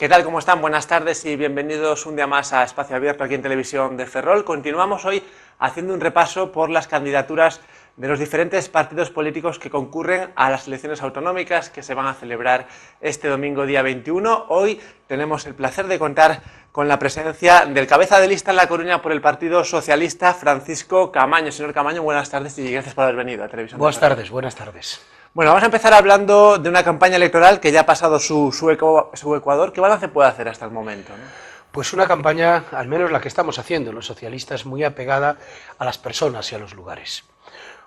¿Qué tal? ¿Cómo están? Buenas tardes y bienvenidos un día más a Espacio Abierto aquí en Televisión de Ferrol. Continuamos hoy haciendo un repaso por las candidaturas de los diferentes partidos políticos que concurren a las elecciones autonómicas que se van a celebrar este domingo día 21. Hoy tenemos el placer de contar con la presencia del cabeza de lista en La Coruña por el Partido Socialista, Francisco Camaño. Señor Camaño, buenas tardes y gracias por haber venido a Televisión de Ferrol. Buenas tardes. Bueno, vamos a empezar hablando de una campaña electoral que ya ha pasado su Ecuador. ¿Qué balance puede hacer hasta el momento, ¿no? Pues una campaña, al menos la que estamos haciendo los socialistas, muy apegada a las personas y a los lugares.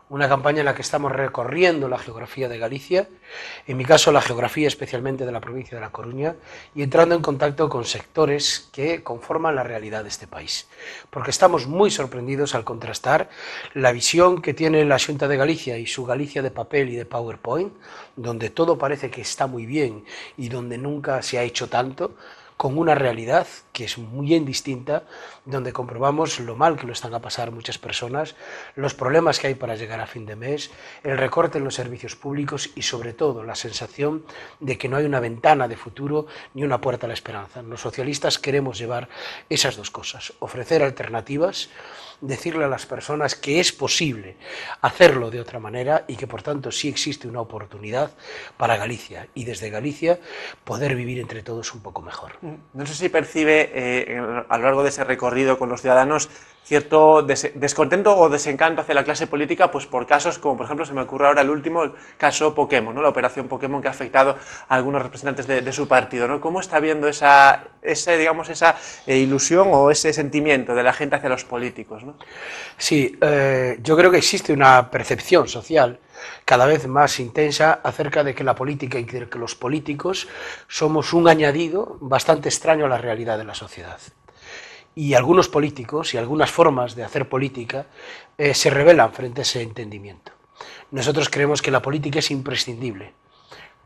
Una campaña en la que estamos recorriendo la geografía de Galicia, en mi caso la geografía especialmente de la provincia de La Coruña, y entrando en contacto con sectores que conforman la realidad de este país. Porque estamos muy sorprendidos al contrastar la visión que tiene la Xunta de Galicia y su Galicia de papel y de PowerPoint, donde todo parece que está muy bien y donde nunca se ha hecho tanto, con una realidad que es muy bien distinta, donde comprobamos lo mal que lo están a pasar muchas personas, los problemas que hay para llegar a fin de mes, el recorte en los servicios públicos y sobre todo la sensación de que no hay una ventana de futuro ni una puerta a la esperanza. Los socialistas queremos llevar esas dos cosas, ofrecer alternativas, decirle a las personas que es posible hacerlo de otra manera y que por tanto sí existe una oportunidad para Galicia y desde Galicia poder vivir entre todos un poco mejor. No sé si percibe a lo largo de ese recorrido con los ciudadanos cierto descontento o desencanto hacia la clase política, pues por casos como, por ejemplo, se me ocurre ahora el último, el caso Pokémon, ¿no? La operación Pokémon que ha afectado a algunos representantes de su partido, ¿no? ¿Cómo está viendo esa ilusión o ese sentimiento de la gente hacia los políticos, ¿no? Sí, yo creo que existe una percepción social cada vez más intensa acerca de que la política y que los políticos somos un añadido bastante extraño a la realidad de la sociedad. Y algunos políticos y algunas formas de hacer política se rebelan frente a ese entendimiento. Nosotros creemos que la política es imprescindible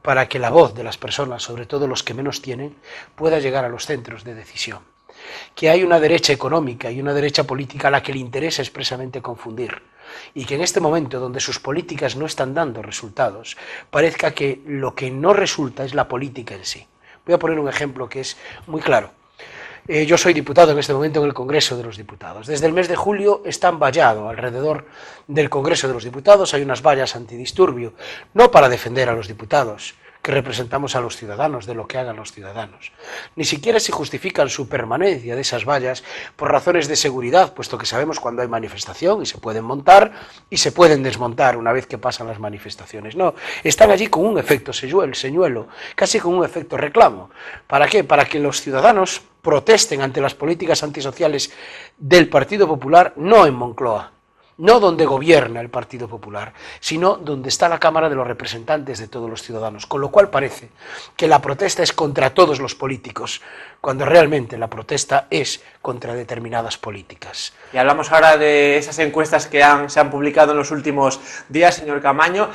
para que la voz de las personas, sobre todo los que menos tienen, pueda llegar a los centros de decisión. Que hay una derecha económica y una derecha política a la que le interesa expresamente confundir, y que en este momento donde sus políticas no están dando resultados, parezca que lo que no resulta es la política en sí. Voy a poner un ejemplo que es muy claro. Yo soy diputado en este momento en el Congreso de los Diputados. Desde el mes de julio están vallado alrededor del Congreso de los Diputados, hay unas vallas antidisturbio, no para defender a los diputados, que representamos a los ciudadanos, de lo que hagan los ciudadanos. Ni siquiera se justifican su permanencia de esas vallas por razones de seguridad, puesto que sabemos cuando hay manifestación y se pueden montar y se pueden desmontar una vez que pasan las manifestaciones. No, están allí con un efecto señuelo, casi con un efecto reclamo. ¿Para qué? Para que los ciudadanos protesten ante las políticas antisociales del Partido Popular, no en Moncloa, no donde gobierna el Partido Popular, sino donde está la Cámara de los Representantes de todos los ciudadanos, con lo cual parece que la protesta es contra todos los políticos, cuando realmente la protesta es contra determinadas políticas. Y hablamos ahora de esas encuestas que se han publicado en los últimos días, señor Camaño.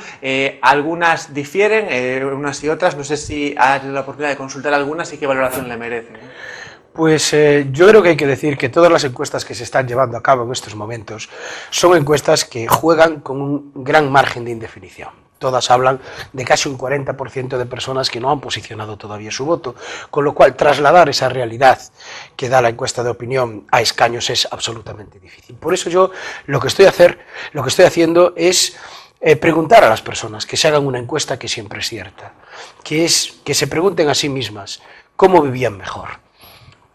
Algunas difieren, unas y otras, no sé si ha tenido la oportunidad de consultar algunas y qué valoración le merecen, ¿no? Pues yo creo que hay que decir que todas las encuestas que se están llevando a cabo en estos momentos son encuestas que juegan con un gran margen de indefinición. Todas hablan de casi un 40% de personas que no han posicionado todavía su voto, con lo cual trasladar esa realidad que da la encuesta de opinión a escaños es absolutamente difícil. Por eso yo lo que estoy haciendo es preguntar a las personas que se hagan una encuesta que siempre es cierta, que es que se pregunten a sí mismas cómo vivían mejor.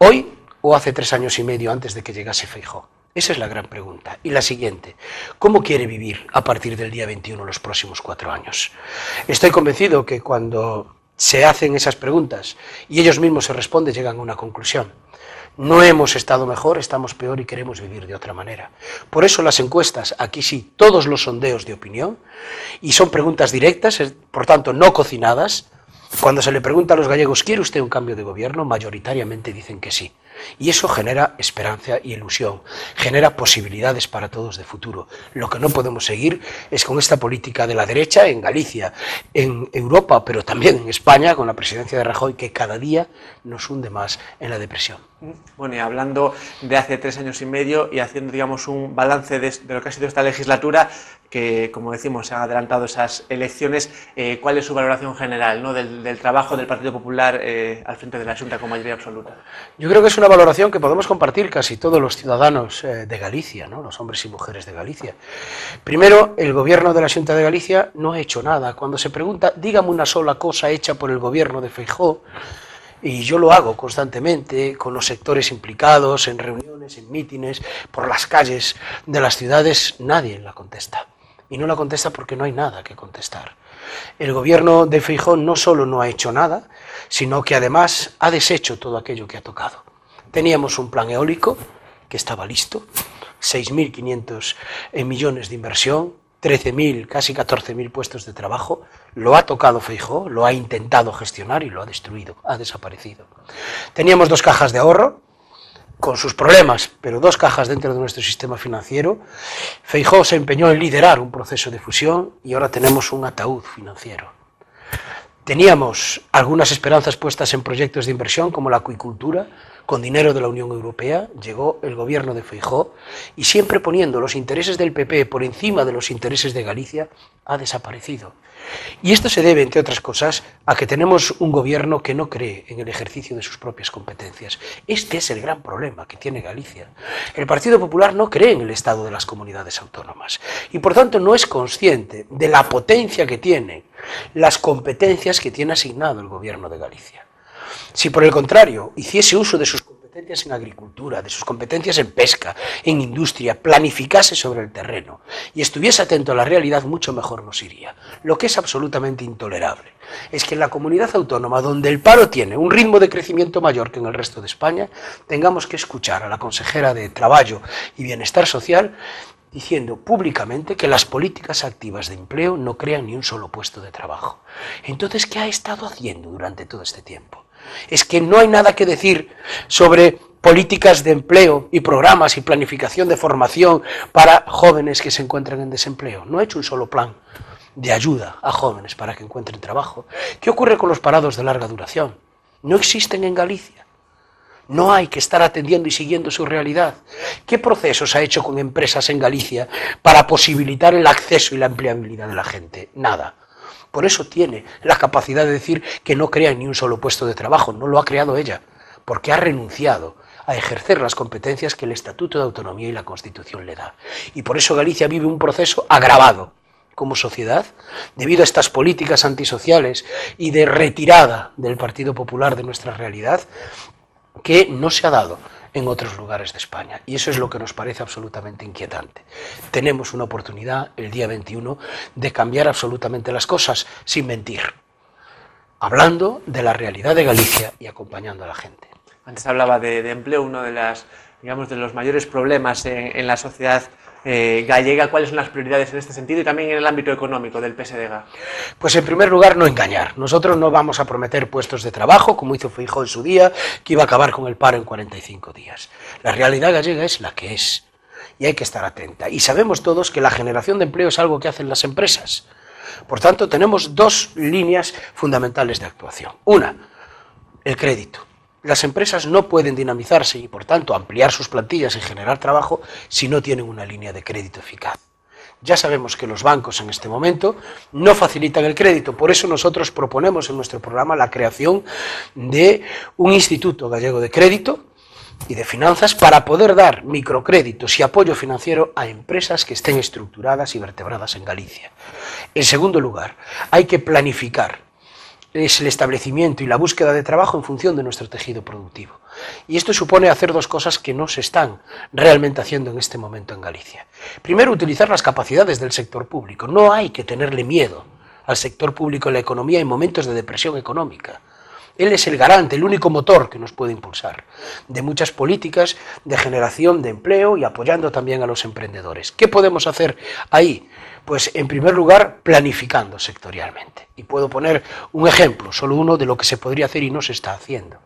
¿Hoy o hace 3 años y medio antes de que llegase Feijóo? Esa es la gran pregunta. Y la siguiente, ¿cómo quiere vivir a partir del día 21 los próximos 4 años? Estoy convencido que cuando se hacen esas preguntas y ellos mismos se responden, llegan a una conclusión. No hemos estado mejor, estamos peor y queremos vivir de otra manera. Por eso las encuestas, aquí sí, todos los sondeos de opinión, y son preguntas directas, por tanto no cocinadas. Cuando se le pregunta a los gallegos, ¿quiere usted un cambio de gobierno?, mayoritariamente dicen que sí. Y eso genera esperanza y ilusión, genera posibilidades para todos de futuro. Lo que no podemos seguir es con esta política de la derecha en Galicia, en Europa, pero también en España, con la presidencia de Rajoy, que cada día nos hunde más en la depresión. Bueno, y hablando de hace 3 años y medio y haciendo, digamos, un balance de lo que ha sido esta legislatura, que, como decimos, se han adelantado esas elecciones, ¿cuál es su valoración general, ¿no?, del trabajo del Partido Popular al frente de la Xunta con mayoría absoluta? Yo creo que es una valoración que podemos compartir casi todos los ciudadanos de Galicia, ¿no?, los hombres y mujeres de Galicia. Primero, el gobierno de la Xunta de Galicia no ha hecho nada. Cuando se pregunta, dígame una sola cosa hecha por el gobierno de Feijóo, y yo lo hago constantemente con los sectores implicados, en reuniones, en mítines, por las calles de las ciudades, nadie la contesta. Y no la contesta porque no hay nada que contestar. El gobierno de Feijóo no solo no ha hecho nada, sino que además ha deshecho todo aquello que ha tocado. Teníamos un plan eólico que estaba listo, 6.500 millones de inversión, 13.000, casi 14.000 puestos de trabajo, lo ha tocado Feijóo, lo ha intentado gestionar y lo ha destruido, ha desaparecido. Teníamos 2 cajas de ahorro, con sus problemas, pero 2 cajas dentro de nuestro sistema financiero. Feijóo se empeñó en liderar un proceso de fusión y ahora tenemos un ataúd financiero. Teníamos algunas esperanzas puestas en proyectos de inversión como la acuicultura, con dinero de la Unión Europea. Llegó el gobierno de Feijóo y siempre poniendo los intereses del PP por encima de los intereses de Galicia, ha desaparecido. Y esto se debe, entre otras cosas, a que tenemos un gobierno que no cree en el ejercicio de sus propias competencias. Este es el gran problema que tiene Galicia. El Partido Popular no cree en el Estado de las comunidades autónomas y por tanto no es consciente de la potencia que tienen las competencias que tiene asignado el gobierno de Galicia. Si por el contrario hiciese uso de sus competencias en agricultura, de sus competencias en pesca, en industria, planificase sobre el terreno y estuviese atento a la realidad, mucho mejor nos iría. Lo que es absolutamente intolerable es que en la comunidad autónoma, donde el paro tiene un ritmo de crecimiento mayor que en el resto de España, tengamos que escuchar a la consejera de Traballo y Bienestar Social diciendo públicamente que las políticas activas de empleo no crean ni un solo puesto de trabajo. Entonces, ¿qué ha estado haciendo durante todo este tiempo? Es que no hay nada que decir sobre políticas de empleo y programas y planificación de formación para jóvenes que se encuentran en desempleo. No ha hecho un solo plan de ayuda a jóvenes para que encuentren trabajo. ¿Qué ocurre con los parados de larga duración? No existen en Galicia. No hay que estar atendiendo y siguiendo su realidad. ¿Qué procesos ha hecho con empresas en Galicia para posibilitar el acceso y la empleabilidad de la gente? Nada. Por eso tiene la capacidad de decir que no crea ni un solo puesto de trabajo. No lo ha creado ella, porque ha renunciado a ejercer las competencias que el Estatuto de Autonomía y la Constitución le da. Y por eso Galicia vive un proceso agravado como sociedad, debido a estas políticas antisociales y de retirada del Partido Popular de nuestra realidad, que no se ha dado en otros lugares de España. Y eso es lo que nos parece absolutamente inquietante. Tenemos una oportunidad el día 21 de cambiar absolutamente las cosas sin mentir, hablando de la realidad de Galicia y acompañando a la gente. Antes hablaba de empleo, uno de de los mayores problemas en la sociedad gallega. ¿Cuáles son las prioridades en este sentido y también en el ámbito económico del PSDG? Pues en primer lugar, no engañar. Nosotros no vamos a prometer puestos de trabajo, como hizo Feijóo en su día, que iba a acabar con el paro en 45 días. La realidad gallega es la que es y hay que estar atenta. Y sabemos todos que la generación de empleo es algo que hacen las empresas. Por tanto, tenemos 2 líneas fundamentales de actuación. Una, el crédito. Las empresas no pueden dinamizarse y, por tanto, ampliar sus plantillas y generar trabajo si no tienen una línea de crédito eficaz. Ya sabemos que los bancos en este momento no facilitan el crédito, por eso nosotros proponemos en nuestro programa la creación de un Instituto Gallego de Crédito y de Finanzas para poder dar microcréditos y apoyo financiero a empresas que estén estructuradas y vertebradas en Galicia. En segundo lugar, hay que planificar es el establecimiento y la búsqueda de trabajo en función de nuestro tejido productivo. Y esto supone hacer 2 cosas que no se están realmente haciendo en este momento en Galicia. Primero, utilizar las capacidades del sector público. No hay que tenerle miedo al sector público en la economía en momentos de depresión económica. Él es el garante, el único motor que nos puede impulsar de muchas políticas de generación de empleo y apoyando también a los emprendedores. ¿Qué podemos hacer ahí? Pues en primer lugar, planificando sectorialmente. Y puedo poner un ejemplo, solo uno, de lo que se podría hacer y no se está haciendo.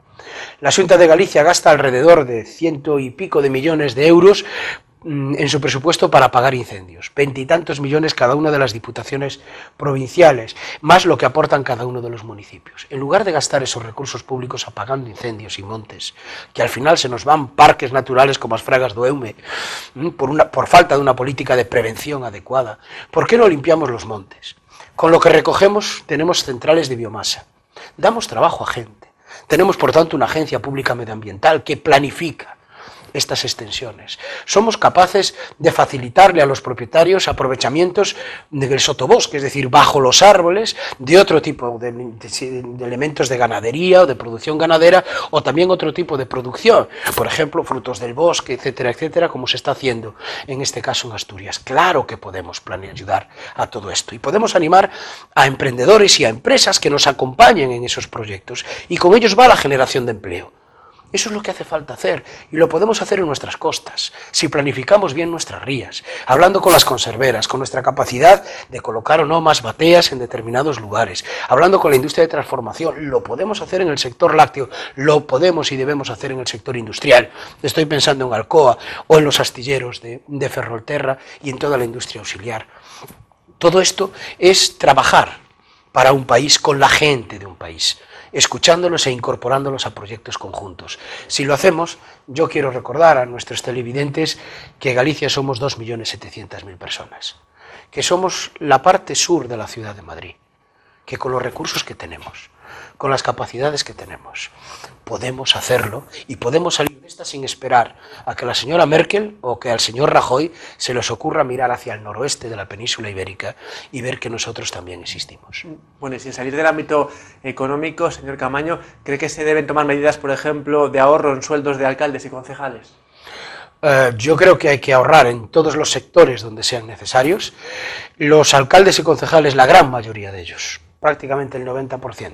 La Xunta de Galicia gasta alrededor de 100 y pico de millones de euros en su presupuesto para apagar incendios, 20 y tantos millones cada una de las diputaciones provinciales, más lo que aportan cada uno de los municipios. En lugar de gastar esos recursos públicos apagando incendios y montes, que al final se nos van parques naturales como as Fragas do Eume, por falta de una política de prevención adecuada, ¿por qué no limpiamos los montes? Con lo que recogemos tenemos centrales de biomasa, damos trabajo a gente, tenemos por tanto una agencia pública medioambiental que planifica estas extensiones. Somos capaces de facilitarle a los propietarios aprovechamientos del sotobosque, es decir, bajo los árboles, de otro tipo de elementos de ganadería o de producción ganadera, o también otro tipo de producción, por ejemplo, frutos del bosque, etcétera, etcétera, como se está haciendo en este caso en Asturias. Claro que podemos ayudar a todo esto, y podemos animar a emprendedores y a empresas que nos acompañen en esos proyectos, y con ellos va la generación de empleo. Eso es lo que hace falta hacer, y lo podemos hacer en nuestras costas, si planificamos bien nuestras rías, hablando con las conserveras, con nuestra capacidad de colocar o no más bateas en determinados lugares, hablando con la industria de transformación. Lo podemos hacer en el sector lácteo, lo podemos y debemos hacer en el sector industrial. Estoy pensando en Alcoa o en los astilleros de Ferrolterra y en toda la industria auxiliar. Todo esto es trabajar para un país, con la gente de un país, escuchándolos e incorporándolos a proyectos conjuntos. Si lo hacemos, yo quiero recordar a nuestros televidentes que Galicia somos 2.700.000 personas, que somos la parte sur de la ciudad de Madrid, que con los recursos que tenemos, con las capacidades que tenemos, podemos hacerlo, y podemos salir de esta sin esperar a que la señora Merkel o que al señor Rajoy se les ocurra mirar hacia el noroeste de la península ibérica y ver que nosotros también existimos. Bueno, y sin salir del ámbito económico, señor Camaño, ¿cree que se deben tomar medidas, por ejemplo, de ahorro en sueldos de alcaldes y concejales? Yo creo que hay que ahorrar en todos los sectores donde sean necesarios. Los alcaldes y concejales, la gran mayoría de ellos, prácticamente el 90%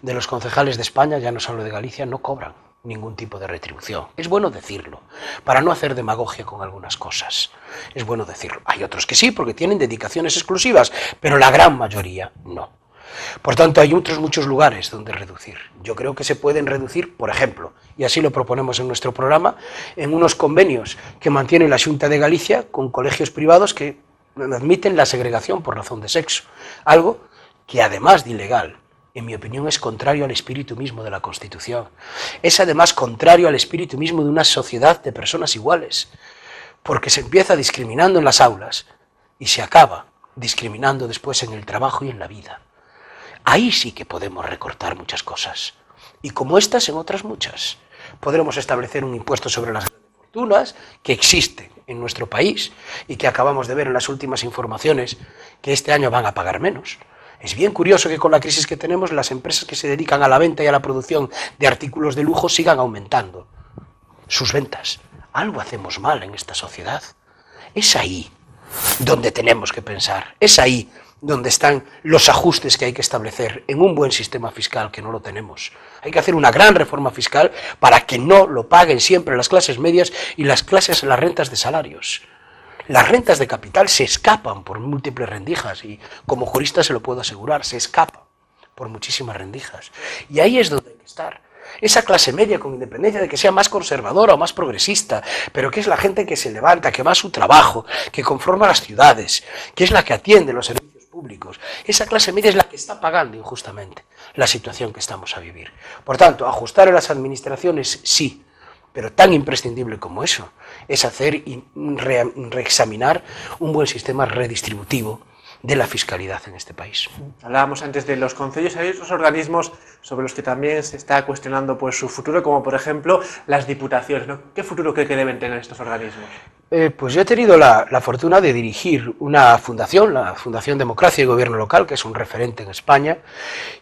de los concejales de España, ya no solo de Galicia, no cobran ningún tipo de retribución. Es bueno decirlo, para no hacer demagogia con algunas cosas. Es bueno decirlo. Hay otros que sí, porque tienen dedicaciones exclusivas, pero la gran mayoría no. Por tanto, hay otros muchos lugares donde reducir. Yo creo que se pueden reducir, por ejemplo, y así lo proponemos en nuestro programa, en unos convenios que mantiene la Xunta de Galicia con colegios privados que admiten la segregación por razón de sexo. Algo que, además de ilegal, en mi opinión, es contrario al espíritu mismo de la Constitución. Es además contrario al espíritu mismo de una sociedad de personas iguales, porque se empieza discriminando en las aulas y se acaba discriminando después en el trabajo y en la vida. Ahí sí que podemos recortar muchas cosas, y como estas, en otras muchas. Podremos establecer un impuesto sobre las grandes fortunas, que existe en nuestro país, y que acabamos de ver en las últimas informaciones, que este año van a pagar menos. Es bien curioso que con la crisis que tenemos, las empresas que se dedican a la venta y a la producción de artículos de lujo sigan aumentando sus ventas. Algo hacemos mal en esta sociedad. Es ahí donde tenemos que pensar, es ahí donde están los ajustes que hay que establecer en un buen sistema fiscal, que no lo tenemos. Hay que hacer una gran reforma fiscal para que no lo paguen siempre las clases medias y las rentas de salarios. Las rentas de capital se escapan por múltiples rendijas, y como jurista se lo puedo asegurar, se escapan por muchísimas rendijas. Y ahí es donde hay que estar. Esa clase media, con independencia de que sea más conservadora o más progresista, pero que es la gente que se levanta, que va a su trabajo, que conforma las ciudades, que es la que atiende los servicios públicos. Esa clase media es la que está pagando injustamente la situación que estamos a vivir. Por tanto, ajustar a las administraciones sí, pero tan imprescindible como eso es hacer y reexaminar un buen sistema redistributivo de la fiscalidad en este país. Hablábamos antes de los concellos. Hay otros organismos sobre los que también se está cuestionando pues su futuro, como por ejemplo las diputaciones, ¿no? ¿Qué futuro cree que deben tener estos organismos? Pues yo he tenido la fortuna de dirigir una fundación, la Fundación Democracia y Gobierno Local, que es un referente en España,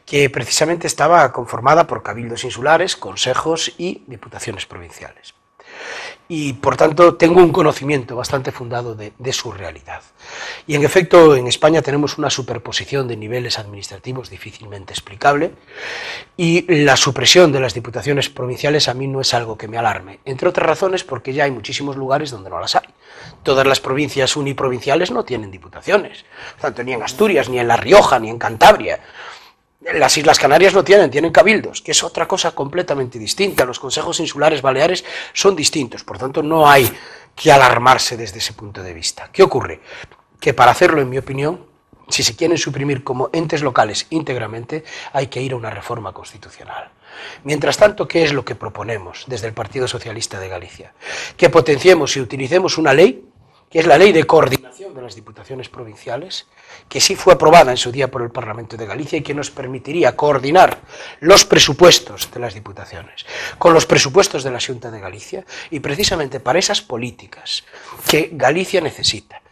que precisamente estaba conformada por cabildos insulares, consejos y diputaciones provinciales. Y por tanto tengo un conocimiento bastante fundado de su realidad. Y en efecto, en España tenemos una superposición de niveles administrativos difícilmente explicable, y la supresión de las diputaciones provinciales a mí no es algo que me alarme, entre otras razones porque ya hay muchísimos lugares donde no las hay. Todas las provincias uniprovinciales no tienen diputaciones, tanto ni en Asturias, ni en La Rioja, ni en Cantabria. Las Islas Canarias no tienen cabildos, que es otra cosa completamente distinta. Los consejos insulares baleares son distintos, por tanto no hay que alarmarse desde ese punto de vista. ¿Qué ocurre? Que para hacerlo, en mi opinión, si se quieren suprimir como entes locales íntegramente, hay que ir a una reforma constitucional. Mientras tanto, ¿qué es lo que proponemos desde el Partido Socialista de Galicia? Que potenciemos y utilicemos una ley, que es la Ley de Coordinación de las Diputaciones Provinciales, que sí fue aprobada en su día por el Parlamento de Galicia y que nos permitiría coordinar los presupuestos de las diputaciones con los presupuestos de la Xunta de Galicia, y precisamente para esas políticas que Galicia necesita,